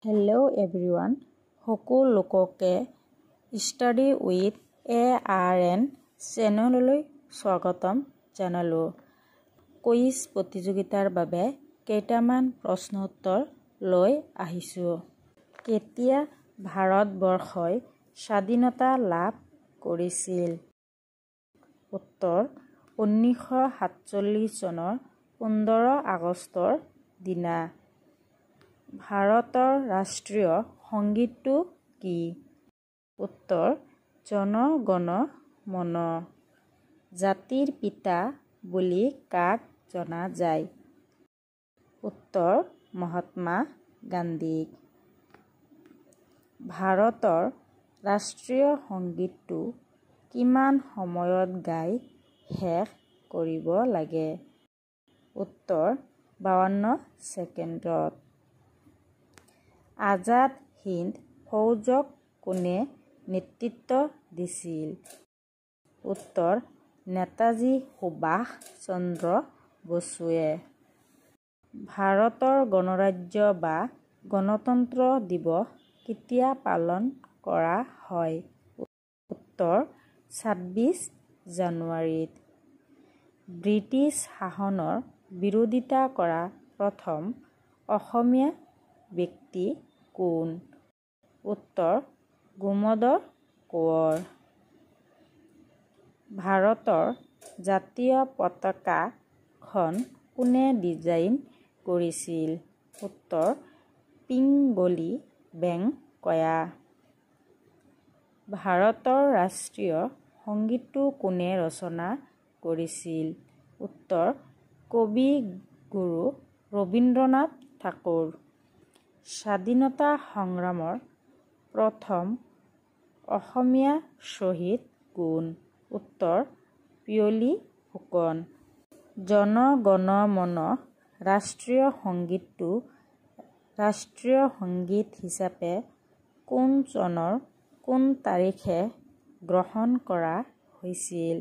Hello everyone, সকলোকে Study with ARN চেনেললৈ স্বাগতম জনালো। কুইজ প্ৰতিযোগিতাৰ বাবে কেইটামান প্ৰশ্ন উত্তৰ লৈ আহিছো। কেতিয়া ভাৰতবৰ্ষই স্বাধীনতা লাভ কৰিছিল? উত্তৰ 1947 চনৰ 15 আগষ্টৰ দিনা। ভাৰতৰ ৰাষ্ট্ৰীয় সংগীতটো কি? উত্তৰ জন গণ মন। জাতিৰ পিতা বুলি কাক জনা যায়? উত্তৰ মহাত্মা গান্ধীক। ভাৰতৰ ৰাষ্ট্ৰীয় সংগীতটো কিমান সময়ত গাই শেষ কৰিব লাগে? উত্তৰ 52 ছেকেণ্ডত। আজাদ হিন্দ ফৌজক কোনে নেতৃত্ব দিছিল? উত্তৰ নেতাজী সুভাষ চন্দ্ৰ বসুৱে। ভাৰতৰ গণৰাজ্য বা গণতন্ত্ৰ দিৱস কেতিয়া পালন কৰা হয়? উত্তৰ 26 জানুৱাৰীত। ব্ৰিটিছ শাসনৰ বিৰোধিতা কৰা প্ৰথম অসমীয়া ব্যক্তি কোন? উত্তৰ গোমধৰ কোঁৱৰ। ভাৰতৰ জাতীয় পতাকাখন কোনে ডিজাইন কৰিছিল? উত্তৰ পিংগলি বেংকয়া। ভাৰতৰ ৰাষ্ট্ৰীয় সংগীতটো কোনে ৰচনা কৰিছিল? উত্তৰ কবি গুৰু ৰবীন্দ্ৰনাথ ঠাকুৰ। স্বাধীনতা সংগ্ৰামৰ প্ৰথম অসমীয়া শ্বহীদ কোন? উত্তৰ পিয়লি ফুকন। জন গণ মন ৰাষ্ট্ৰীয় সংগীতটো ৰাষ্ট্ৰীয় সংগীত হিচাপে কোন চনৰ কোন তাৰিখে গ্ৰহণ কৰা হৈছিল?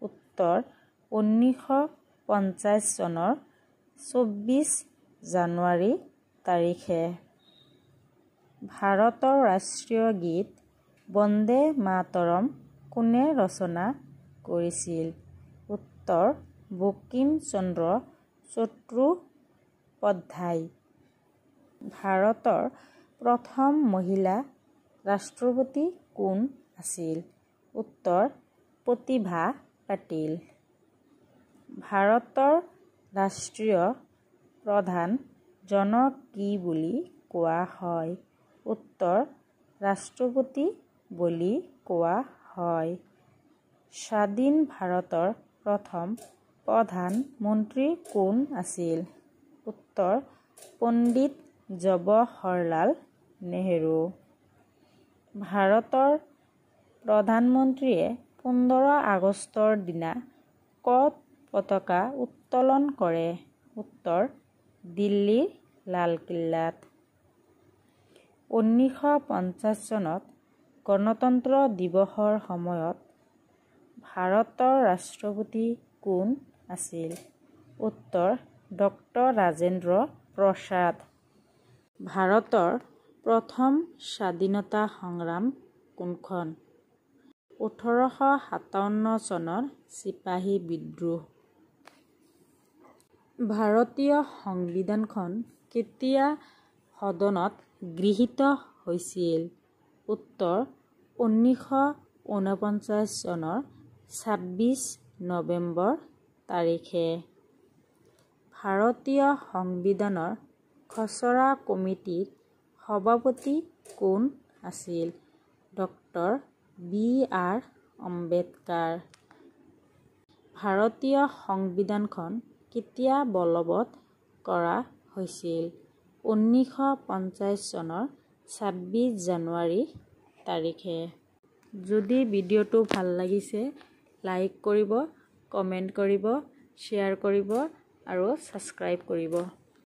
উত্তৰ 1950 চনৰ 24 জানুৱাৰী তাৰিখে। ভাৰতৰ ৰাষ্ট্ৰীয় গীত বন্দে মাতৰম কোনে ৰচনা কৰিছিল? উত্তৰ বঙ্কিম চন্দ্ৰ চট্টোপাধ্যায়। ভাৰতৰ প্ৰথম মহিলা ৰাষ্ট্ৰপতি কোন আছিল? উত্তৰ প্ৰতিভা পাটিল। ভাৰতৰ ৰাষ্ট্ৰীয় প্ৰধান জনক কি বুলি কোৱা হয়? উত্তৰ ৰাষ্ট্ৰপতি বুলি কোৱা হয়। স্বাধীন ভাৰতৰ প্ৰথম প্ৰধান মন্ত্ৰী কোন আছিল? উত্তৰ পণ্ডিত জৱাহৰলাল নেহৰু। ভাৰতৰ প্ৰধানমন্ত্ৰীয়ে 15 আগষ্টৰ দিনা ক'ত পতাকা উত্তোলন কৰে? উত্তৰ দিল্লীৰ লালকিল্লাত। 1950 চনত গণতন্ত্ৰ দিৱসৰ সময়ত ভাৰতৰ ৰাষ্ট্ৰপতি কোন আছিল? উত্তৰ ড ৰাজেন্দ্ৰ প্ৰসাদ। ভাৰতৰ প্ৰথম স্বাধীনতা সংগ্ৰাম কোনখন? 1857 চনৰ চিপাহী বিদ্ৰোহ। ভাৰতীয় সংবিধানখন কেতিয়া সদনত গৃহীত হৈছিল? উত্তৰ 1949 চনৰ 26 নৱেম্বৰ তাৰিখে। ভাৰতীয় সংবিধানৰ খচৰা কমিটিৰ সভাপতি কোন আছিল? ড বি.আৰ. আম্বেদকাৰ। ভাৰতীয় সংবিধানখন কেতিয়া বলৱৎ কৰা হৈছিল? 1950 চনৰ 26 জানুৱাৰী তাৰিখে। যদি ভিডিঅ'টো ভাল লাগিছে লাইক কৰিব, কমেণ্ট কৰিব, শ্বেয়াৰ কৰিব আৰু ছাবস্ক্ৰাইব কৰিব।